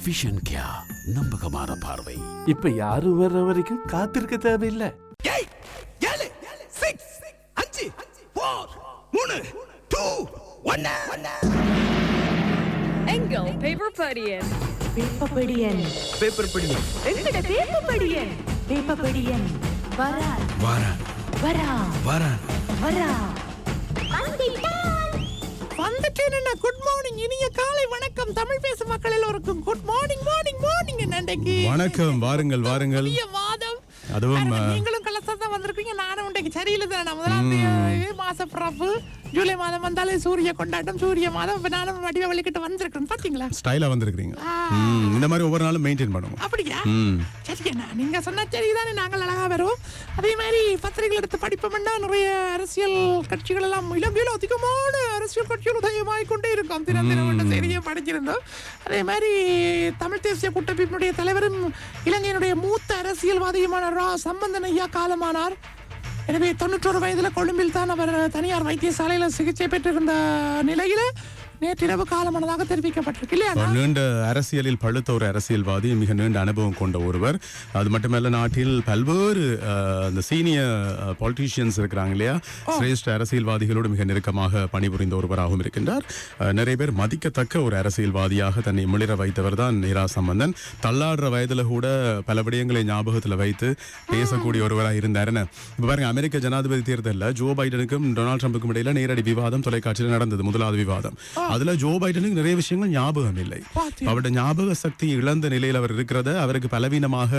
Vision கியா, நம்பகமான பார்வை. இப்ப யாரும் வர்ற வரைக்கும் காத்திருக்க தேவையில்லை. 7 6 5 4 3 2 1 எங்கள் பேப்பர் படியன் எங்கட பேப்பபடியன் வரா வந்துட்டேன். குட் மார்னிங், இனிய காலை வணக்கம். தமிழ் பேசும் மக்கள் எல்லோருக்கும் குட் மார்னிங் மார்னிங் மார்னிங். என்னண்டைக்கு வணக்கம், வாருங்கள் வாருங்கள். மாதம் அதுவும் நீங்களும் கலசம் தான் வந்திருக்கீங்க. நானும் இன்றைக்கு சரியில்லை தானே. முதலாவது மாச பிறப்பு ஜூலை மாதம் வந்தாலே சூரிய கொண்டாட்டம், சூரிய மாதம். இப்ப நானும் வடிவ வலிக்கிட்டு வந்திருக்கேன். பாத்தீங்களா, ஸ்டைலா வந்திருக்கீங்க. இந்த மாதிரி ஒவ்வொரு நாளும் மெயின்டைன் பண்ணுவோம். அப்படியா? சரியா, நீங்க சொன்ன சரிதானே. நாங்கள் அழகா வரும். அதே மாதிரி பத்திரிகைகள் எடுத்து படிப்போம்னா நிறைய அரசியல் கட்சிகள் எல்லாம் இலங்கையில் அதிகமான அரசியல் கட்சிகள் உதயமாய் கொண்டே இருக்கும். தினம் செய்தியை படிச்சிருந்தோம். அதே மாதிரி தமிழ் தேசிய கூட்டமைப்பினுடைய தலைவரும் இலங்கையினுடைய மூத்த அரசியல்வாதியுமான ரா சம்பந்தன் ஐயா காலமானார். எனவே 91 வயதுல கொழும்பில் தான் அவர் தனியார் வைத்தியசாலையில் சிகிச்சை பெற்றிருந்த நிலையில நேற்றிரவு காலமானதாக தெரிவிக்கப்பட்டிருக்கு. இல்லையா, நீண்ட அரசியலில் பழுத்த ஒரு அரசியல்வாதி, மிக நீண்ட அனுபவம் கொண்ட ஒருவர். அது மட்டுமல்ல, நாட்டில் பல்வேறு அந்த சீனியர் பாலிட்டிஷியன்ஸ் இருக்கிறாங்க இல்லையா, சிரேஷ்ட அரசியல்வாதிகளோடு மிக நெருக்கமாக பணிபுரிந்த ஒருவராகவும் இருக்கின்றார். நிறைய பேர் மதிக்கத்தக்க ஒரு அரசியல்வாதியாக தன்னை மிளிர வைத்தவர் தான் இரா சம்பந்தன். தள்ளாடுற வயதுல கூட பல விடயங்களை ஞாபகத்தில் வைத்து பேசக்கூடிய ஒருவராக இருந்தார். இப்ப பாருங்க, அமெரிக்க ஜனாதிபதி தேர்தலில் ஜோ பைடனுக்கும் டொனால்ட் ட்ரம்புக்கும் இடையில நேரடி விவாதம் தொலைக்காட்சியில் நடந்தது, முதலாவது விவாதம். அதுல ஜோ பைடனுக்கு நிறைய விஷயங்கள் ஞாபகம் இல்லை. அவருடைய ஞாபக சக்தி இழந்த நிலையில் அவர் இருக்கிறத அவருக்கு பலவீனமாக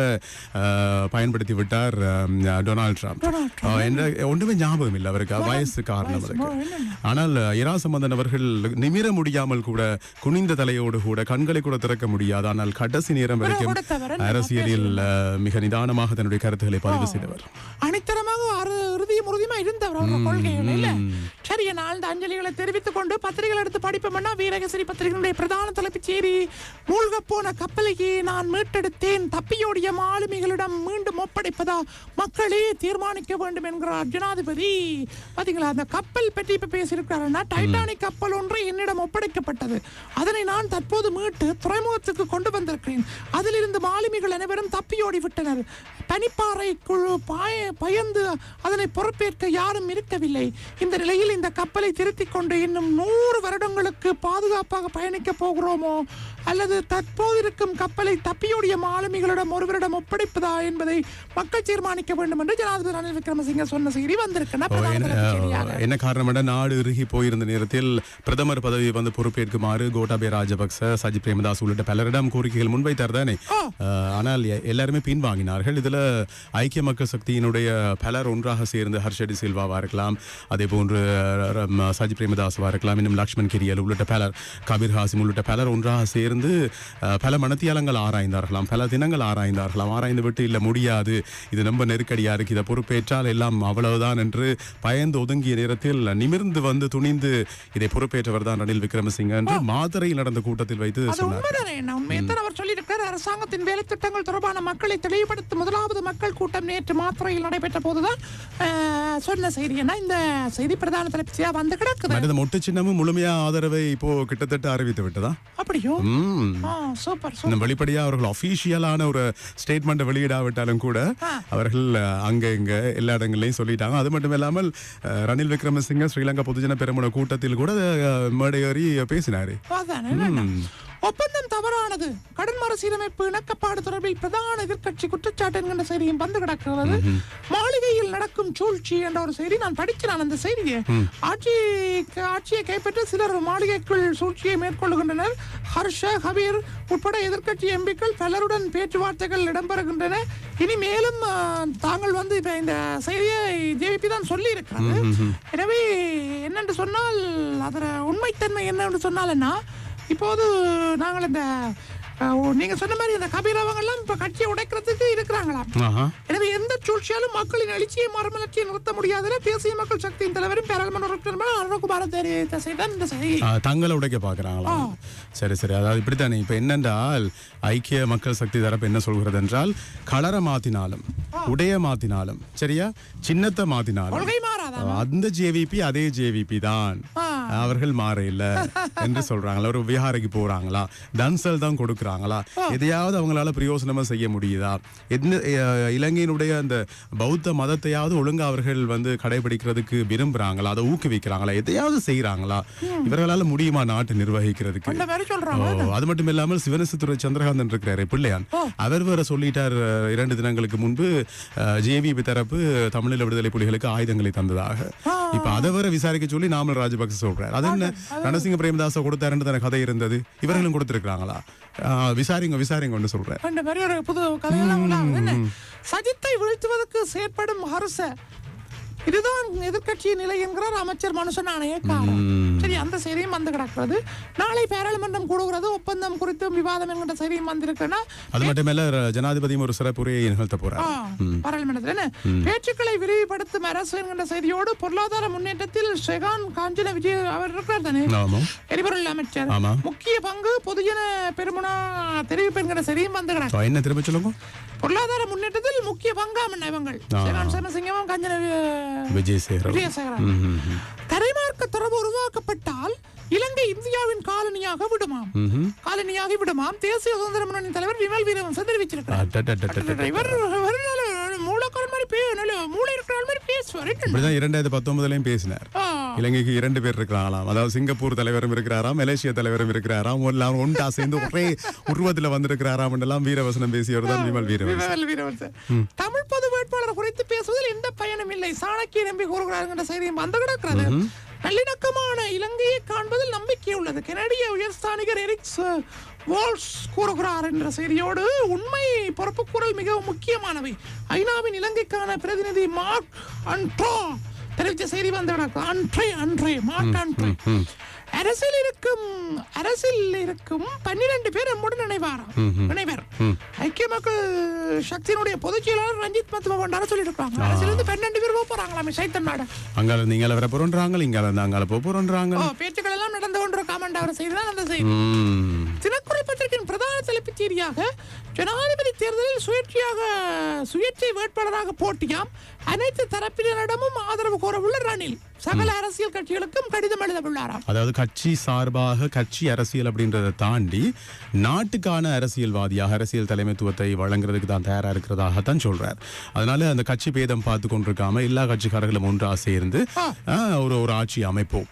பயன்படுத்தி விட்டார் டொனால்ட் ட்ரம்ப். ஒன்றுமே ஞாபகம் இல்லை அவருக்கு, வயசு காரணம் அதுக்கு. ஆனால் இரா சம்பந்தன் அவர்கள் நிமிர முடியாமல் கூட, குனிந்த தலையோடு கூட, கண்களை கூட திறக்க முடியாது. ஆனால் கடைசி நேரம் வரைக்கும் அரசியலில் மிக நிதானமாக தன்னுடைய கருத்துக்களை பதிவு செய்தவர். அனைத்தரமாக உறுதியுமா இருந்தவர் அவர் கொள்கையில். சரி, நான் அஞ்சலிகளை தெரிவித்துக் கொண்டு பத்திரிகைகள் எடுத்து படிப்போம்னா, வீரகேசரி பத்திரிகைகளுடைய பிரதான தலைப்புச் செய்தி, மூழ்க போன கப்பலையே நான் மீட்டெடுத்தேன், தப்பியோடிய மாலுமிகளிடம் மீண்டும் ஒப்படைப்பதா மக்களே தீர்மானிக்க வேண்டும் என்கிறார் ஜனாதிபதி. பாத்தீங்களா, அந்த கப்பல் பற்றி இப்ப பேசியிருக்கிறாருன்னா, டைட்டானிக் கப்பல் ஒன்று என்னிடம் ஒப்படைக்கப்பட்டது. அதனை நான் தற்போது மீட்டு துறைமுகத்துக்கு கொண்டு வந்திருக்கிறேன். அதிலிருந்து மாலுமிகள் அனைவரும் தப்பியோடி விட்டனர். பனிப்பாறை குழு பயந்து அதனை பொறுப்பேற்க யாரும் இருக்கவில்லை. இந்த நிலையில் இந்த கப்பலை திருத்திக் கொண்டு இன்னும் 100 வருடங்களுக்கு பாதுகாப்பாக பயணிக்க போகிறோமோ அல்லது தற்போது இருக்கும் கப்பலை தப்பியோடிய மாலுமிகளிடம் ஒருவரிடம் ஒப்படைப்பதா என்பதை மக்கள் தீர்மானிக்க வேண்டும் என்று ஜனாதிபதி ரணில் விக்ரமசிங்க சொன்ன செய்தி வந்திருக்குன்னா, என்ன காரணம், நாடு இறுகி போயிருந்த நேரத்தில் பிரதமர் பதவி வந்து பொறுப்பேற்குமாறு கோட்டாபய ராஜபக்ச, சஜித் பிரேமதாஸ் உள்ளிட்ட பலரிடம் கோரிக்கைகள் முன்வைத்தார் தானே. ஆனால் எல்லாருமே பின்வாங்கினார்கள். இதுல ஐக்கிய மக்கள் சக்தியினுடைய பலர் ஒன்றாக சேர்ந்து, ஹர்ஷடி சில்வாவா இருக்கலாம், அதே போன்று சஜித் பிரேமதாசவா இருக்கலாம், இன்னும் லக்ஷ்மண் கிரியல் உள்ளிட்ட பலர், கபீர் ஹாசிம் உள்ளிட்ட பலர் ஒன்றாக சேர்ந்து பல மனத்தியாலங்கள் ஆராய்ந்தார்களாம், பல தினங்கள் ஆராய்ந்தார்களாம். ஆராய்ந்து விட்டு இல்ல முடியாது, இது ரொம்ப நெருக்கடியா இருக்கு, இதை பொறுப்பேற்றால் எல்லாம் அவ்வளவுதான் என்று பயந்து ஒதுங்கிய நேரத்தில் நிமிர்ந்து வந்து துணிந்து இதை பொறுப்பேற்றவர் தான் ரணில் விக்ரமசிங்க என்று மாதரையில் நடந்த கூட்டத்தில் வைத்து சொன்னார். அவர் சொல்லியிருக்கிறார், அரசாங்கத்தின் வேலை திட்டங்கள் தொடர்பான மக்களை தெளிவுபடுத்தும் முதலாவது மக்கள் கூட்டம் நேற்று மாத்திரையில் நடைபெற்ற போதுதான் சொன்ன செய்தி. இந்த செய்தி பிரதான தலைப்பியா வந்து கிடக்குது. மொட்டு சின்னமும் முழுமையா ஆதரவை இப்போ கிட்டத்தட்ட அறிவித்து விட்டதா? அப்படியோ? சூப்பர். வெளிப்படையா அவர்கள் அபிஷியலான ஒரு ஸ்டேட்மெண்ட் வெளியிடாவிட்டாலும் கூட அவர்கள் அங்க இங்க எல்லா இடங்களையும் சொல்லிட்டாங்க. அது மட்டும் இல்லாமல் ரணில் விக்ரமசிங்க ஸ்ரீலங்கா பொதுஜன பெருமுன கூட்டத்தில் கூட மேடையேறி பேசினாரு. ஒப்பந்தம் தவறானது, கடன் மறுசீரமைப்பு இணக்கப்பாடு தொடர்பில் பிரதான எதிர்க்கட்சி குற்றச்சாட்டு என்கின்ற செய்தியும் வந்து கிடக்கிறது. மாளிகையில் நடக்கும் சூழ்ச்சி என்ற ஒரு செய்தி நான் படிக்கிறேன். அந்த செய்தியை ஆட்சியை கைப்பற்றி சிலர் மாளிகைக்குள் சூழ்ச்சியை மேற்கொள்கின்றனர். ஹர்ஷ, ஹபீர் உட்பட எதிர்க்கட்சி எம்பிக்கள் பலருடன் பேச்சுவார்த்தைகள் இடம்பெறுகின்றன. இனி மேலும் தாங்கள் வந்து இப்ப இந்த செய்தியை ஜேவிபி தான் சொல்லி இருக்கிறது. எனவே என்னென்று சொன்னால், அதோட உண்மைத்தன்மை என்னன்னு சொன்னாலன்னா, இப்போது நாங்கள் இந்த நீங்க சொன்ன மாதிரி இந்த கபீரவங்க எல்லாம் இப்ப கட்சியை உடைக்கிறதுக்கு இருக்கிறாங்களாம். எனவே எந்த சூழ்ச்சியாலும் மக்களின் எழுச்சியை மறுமலர்ச்சியை நிறுத்த முடியாதுன்னு தேசிய மக்கள் சக்தியின் தலைவரும் பாராளுமன்ற உறுப்பினர் அருண்குமார் தெரிவித்த செய்தான் இந்த செய்தி. தங்களை உடைக்க பாக்குறாங்களா? சரி சரி, அதாவது இப்படித்தானே. இப்ப என்னென்றால், ஐக்கிய மக்கள் சக்தி தரப்பு என்ன சொல்கிறது என்றால், கலரை மாத்தினாலும் உடைய மாத்தினாலும் சரியா, சின்னத்தை மாத்தினாலும் அந்த ஜேவிபி அதே ஜேவிபி தான். அவர்கள் மாற இல்ல என்று சொல்றாங்களா, ஒரு விஹாரைக்கு போறாங்களா, தன்சல் தான் கொடுக்கறாங்களா, எதையாவது அவங்களால பிரயோசனமா செய்ய முடியுதா, என்ன இலங்கையினுடைய அந்த பௌத்த மதத்தையாவது ஒழுங்கா அவர்கள் வந்து கடைபிடிக்கிறதுக்கு விரும்புறாங்களா, அதை ஊக்குவிக்கிறாங்களா, எதையாவது செய்யறாங்களா, இவர்களால முடியுமா நாட்டை நிர்வகிக்கிறதுக்கு? அது மட்டும் இல்லாமல் சிவனேசத்துறை சந்திரகாந்தன் இருக்கிறாரு பிள்ளையான், அவர் வேற சொல்லிட்டார் 2 தினங்களுக்கு முன்பு ஜேவிபி தரப்பு தமிழீழ விடுதலை புலிகளுக்கு ஆயுதங்களை தந்ததாக. இப்ப அதை வேற விசாரிக்க சொல்லி நாமல் ராஜபக்ச சொல்றாரு. அது என்ன ரணசிங்க பிரேமதாச கொடுத்தாருன்னு தானே கதை இருந்தது, இவர்களும் கொடுத்திருக்காங்களா? விசாரிங்க சொல்றேன். ஒரு புது கதையெல்லாம் சஜித்தை வீழ்த்துவதற்கு செயற்படும் அரச, இதுதான் எதிர்கட்சியின் நிலை என்கிறார் அமைச்சர் மனுஷன் ஆணையக்காரர். சரி, அந்த செய்தியும் வந்து கிடக்கிறது. நாளை பாராளுமன்றம் கூடுகிறது, ஒப்பந்தம் குறித்து விவாதம் என்கிற செய்தியும் வந்திருக்குன்னா, அது மட்டுமல்ல ஜனாதிபதியும் ஒரு சிறப்புரையை நிகழ்த்த போறார் பாராளுமன்றத்தில். பேச்சுக்களை விரிவுபடுத்தும் அரசு என்கிற செய்தியோடு பொருளாதார முன்னேற்றத்தில் ஷெகான் காஞ்சன விஜய் அவர் இருக்கிறார் தானே, எரிபொருள் அமைச்சர், முக்கிய பங்கு பொதுஜன பெருமுனா தெரிவிப்பு என்கிற செய்தியும் வந்து கிடக்கு. என்ன திரும்ப சொல்லுங்க? பொருளாதார முன்னேற்றத்தில் முக்கிய பங்காம இவங்கள் ஷெகான் சமசிங்கமும் காஞ்சன விஜயசேகரன். தரைமார்க்க தொடர்பு உருவாக்கப்பட்டால் இலங்கை இந்தியாவின் காலனியாக விடுமாம். தேசிய சுதந்திர முன்னணி தலைவர் விமல் வீரவன்ச தெரிவிச்சிருக்கிறார். மூளை இருக்கிற மாதிரி பேசுவார். 2019 பேசினார். இலங்கைக்கு 2 பேர் இருக்கிறாங்களாம், அதாவது சிங்கப்பூர் தலைவரும் இருக்கிறாராம், மலேசியா தலைவரும் இருக்கிறாராம், ஒன்றா சேர்ந்து ஒரே உருவத்துல வந்திருக்கிறாராம் எல்லாம் வீரவசனம் பேசியவர் தான் விமல் வீரவன்ச. தமிழ் பொது வேட்பாளர் குறித்து பேசுவதில் எந்த பயனும் இல்லை, சாணக்கிய நம்பி கூறுகிறார் என்ற செய்தியும் வந்து கிடக்கிறது. நல்லிணக்கமான இலங்கையை காண்பதில் நம்பிக்கை உள்ளது, கனடிய உயர்ஸ்தானிகர் எரிக் வால்ஸ் கூறுகிறார் என்ற செய்தியோடு, உண்மை பொறுப்புக்கூறல் மிகவும் முக்கியமானவை, ஐநாவின் இலங்கைக்கான பிரதிநிதி மார்க் அன்ட்ரோ தெரிவித்த செய்தி வந்து மார்க் அன்ட்ரே அரசில் இருக்கும் 12 பேர் நம்முடன் இணைவர். ஐக்கிய மக்கள் சக்தியினுடைய பொதுச் செயலாளர் ரஞ்சித் மத்துவ பண்டார சொல்லியிருக்காங்க. அரசிலிருந்து 12 பேர் போறாங்களாமே சைத்தன் நாடு. அங்கால நீங்கள வர போறோன்றாங்க, இங்கால அங்கால போறோன்றாங்க. பேச்சுக்கள் எல்லாம் நடந்து கொண்டிருக்காம அவர் செய்திதான் அந்த செய்தி. தினக்குரல் பத்திரிகையின் பிரதான தலைப்புச் செய்தியாக, ஜனாதிபதி தேர்தலில் சுயேட்சை வேட்பாளராக போட்டியாம், அனைத்து தரப்பினரிடமும் ஆதரவு கோரவுள்ள ரணில் சகல அரசியல் கட்சிகளுக்கும் கடிதம் எழுதவுள்ளாராம். அதாவது கட்சி சார்பாக கட்சி அரசியல் அப்படின்றத தாண்டி நாட்டுக்கான அரசியல்வாதியாக அரசியல் தலைமைத்துவத்தை வழங்குறதுக்கு தான் தயாரா இருக்கிறதாகத்தான் சொல்றார். அதனால அந்த கட்சி பேதம் பார்த்து கொண்டிருக்காம எல்லா கட்சிக்காரர்களும் ஒன்றாக சேர்ந்து ஒரு ஆட்சி அமைப்போம்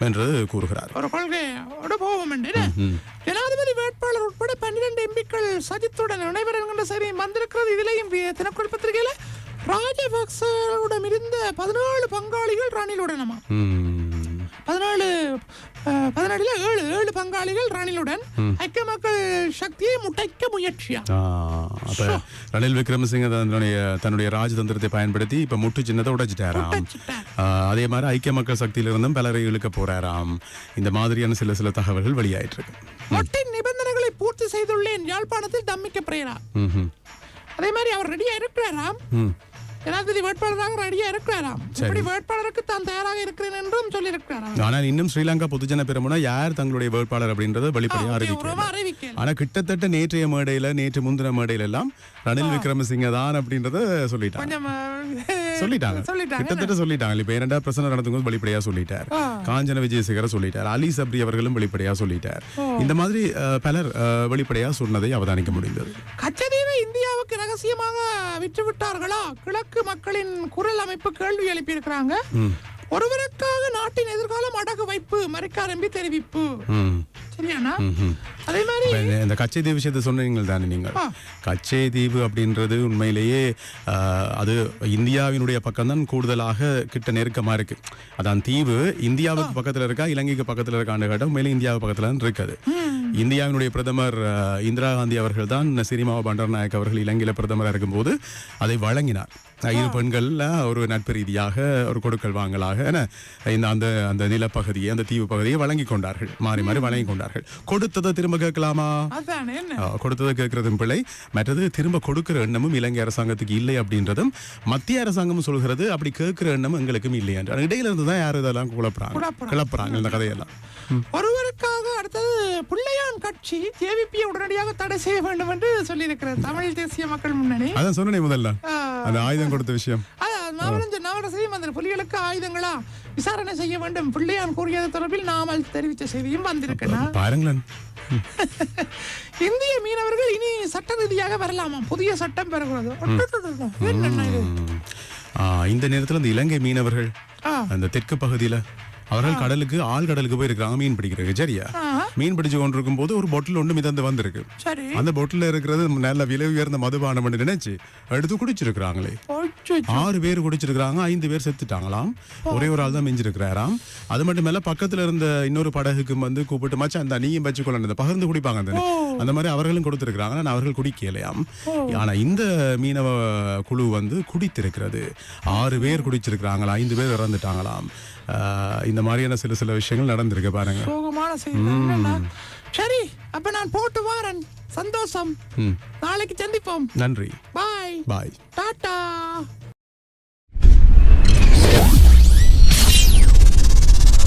என்று கூறுகிறார். ஒரு கொள்கையோடு போவோம் என்று ஜனாதிபதி வேட்பாளர் உட்பட 12 எம்பிக்கள் சஜித்துடன் இணைவர் என்கின்ற செய்தி வந்திருக்கிறது. இதுலயும் தினக்குரல் பத்திரிகையில ராஜபக்சவுடன் இருந்த 14 பங்காளிகள் ரணிலுடனமா 7 பங்காளிகள் ரணிலுடன் ஐக்கிய மக்கள் சக்தியை முட்டைக்க முயற்சியா. ரணில் விக்ரமசிங்க தன்னுடைய ராஜதந்திரத்தை பயன்படுத்தி இப்ப முட்டு சின்னத்தை உடைச்சிட்டாராம். அதே மாதிரி ஐக்கிய மக்கள் சக்தியிலிருந்தும் பலரை இழுக்க போறாராம். இந்த மாதிரியான சில தகவல்கள் வெளியாயிட்டு இருக்கு. மொட்டின் நிபந்தனைகளை பூர்த்தி செய்துள்ளேன், யாழ்ப்பாணத்தில் தம்மிக்கப்படுகிறா. அதே மாதிரி அவர் ரெடியா இருக்கிறாராம், ஜனாதிபதி வேட்பாளராக ரெடியா இருக்கிறாராம். இப்படி வேட்பாளருக்கு தான் தயாராக இருக்கிறேன் என்றும் சொல்லி இருக்கிறாராம். ஆனால் இன்னும் ஸ்ரீலங்கா பொதுஜன பெரமுன யார் தங்களுடைய வேட்பாளர் அப்படின்றத வெளிப்படையா அறிவிக்கல. ஆனா கிட்டத்தட்ட நேற்று முந்தின மேடையில எல்லாம் ரணில் விக்ரமசிங்க தான் அப்படின்றத சொல்லிட்டாங்க. கிட்டத்தட்ட சொல்லிட்டாங்க. இப்ப 2 பிரச்சனை நடந்தும் வெளிப்படையா சொல்லிட்டார். காஞ்சன விஜயசேகர சொல்லிட்டார். அலி சப்ரி அவர்களும் வெளிப்படையா சொல்லிட்டார். இந்த மாதிரி பலர் வெளிப்படையா சொன்னதை அவதானிக்க முடிந்தது. கச்சதீவை இந்தியாவுக்கு ரகசியமாக விற்றுவிட்டார்களா? கிழக்கு மக்களின் குரல் அமைப்பு கேள்வி எழுப்பி இருக்கிறாங்க. ஒருவருக்காக நாட்டின் எதிர்காலம் அடகு வைப்பு, மரிக்கார் எம்பி தெரிவிப்பு. சரியானா? அதே மாதிரி இந்த கச்சைதீவு விஷயத்தை சொன்னீங்க தானே நீங்கள். கச்சைதீவு அப்படின்றது உண்மையிலேயே அது இந்தியாவினுடைய பக்கம் தான் கூடுதலாக கிட்ட நெருக்கமா இருக்கு. அதான் தீவு இந்தியாவுக்கு பக்கத்துல இருக்கா இலங்கைக்கு பக்கத்துல இருக்கான்னு கேட்டால் உண்மையிலே இந்தியாவுக்கு பக்கத்துல தான் இருக்குது. இந்தியாவினுடைய பிரதமர் இந்திரா காந்தி அவர்கள் தான் சிறிமாவ பண்டாரநாயக் அவர்கள் இலங்கையில பிரதமராக இருக்கும்போது அதை வழங்கினார். 2 பெண்கள்ல ஒரு நட்பு ரீதியாக ஒரு கொடுக்கல் வாங்கலாக அந்த நிலப்பகுதியை அந்த தீவு பகுதியை வழங்கி கொண்டார்கள். மாறி வழங்கி கொண்டார்கள். கொடுத்ததை திரும்ப கேட்கலாமா? கொடுத்ததை கேட்கறதும் பிள்ளை. மற்றது திரும்ப கொடுக்கிற எண்ணமும் இலங்கை அரசாங்கத்துக்கு இல்லை அப்படின்றதும் மத்திய அரசாங்கமும் சொல்கிறது. அப்படி கேட்கிற எண்ணமும் எங்களுக்கும் இல்லை என்று இடையில இருந்துதான் யாரும் இதெல்லாம் கிளப்புறாங்க இந்த கதையெல்லாம். ஒருவருக்காக அடுத்தது பிள்ளையான் கட்சி ஜேவிபியை உடனடியாக தடை செய்ய வேண்டும் என்று சொல்லியிருக்கிறது தமிழ் தேசிய மக்கள் முன்னணி. அதான் சொன்னேன் முதல்ல அந்த ஆயுதம் கொடுத்த விஷயம். நாவல செய்யும் அந்த புலிகளுக்கு ஆயுதங்களா விசாரணை செய்ய வேண்டும் பிள்ளையான் கூறியது தொடர்பில் நாமல் தெரிவித்த செய்தியும் வந்திருக்கேன். பாருங்களேன். இந்திய மீனவர்கள் இனி சட்ட ரீதியாக வரலாமா? புதிய சட்டம் பெறக்கூடாது. என்னண்ணா இது? இந்த நேரத்துல இந்த இலங்கை மீனவர்கள் அந்த தெற்கு பகுதியில அவர்கள் கடலுக்கு ஆழ்கடலுக்கு போயிருக்காங்க மீன் பிடிக்கிறதுக்கு. சரியா? மீன் பிடிச்சு கொண்டிருக்கும் போது ஒரு பொட்டில் ஒன்று மிதந்து வந்திருக்கு. சரி. அந்த பொட்டில் இருக்கிறது நல்ல விலை உயர்ந்த மதுபானம் நினைச்சு எடுத்து குடிச்சிருக்கிறாங்களே. 6 பேர் குடிச்சிருக்காங்க, 5 பேர் செத்துட்டாங்களாம், ஒரே ஒரு ஆள் தான் மிஞ்சிருக்கிறாராம். அது மட்டும் மேல பக்கத்துல இருந்த இன்னொரு படகுக்கு வந்து கூப்பிட்டு மச்சான் அந்த நீயும் வச்சுக்கொள்ள பகிர்ந்து குடிப்பாங்க அந்த மாதிரி அவர்களும் கொடுத்திருக்கிறாங்க. ஆனால் அவர்கள் குடிக்கலையாம். ஆனா இந்த மீனவ குழு வந்து குடித்திருக்கிறது. 6 பேர் குடிச்சிருக்கிறாங்களா, 5 பேர் இறந்துட்டாங்களாம். இந்த மாதிரியான சில விஷயங்கள் நடந்திருக்கு பாருங்க. சோகமான செய்தி. சரி, அப்ப நான் போட்டு வாரன். சந்தோஷம். நாளைக்கு சந்திப்போம். நன்றி. பாய். பாய். டாடா.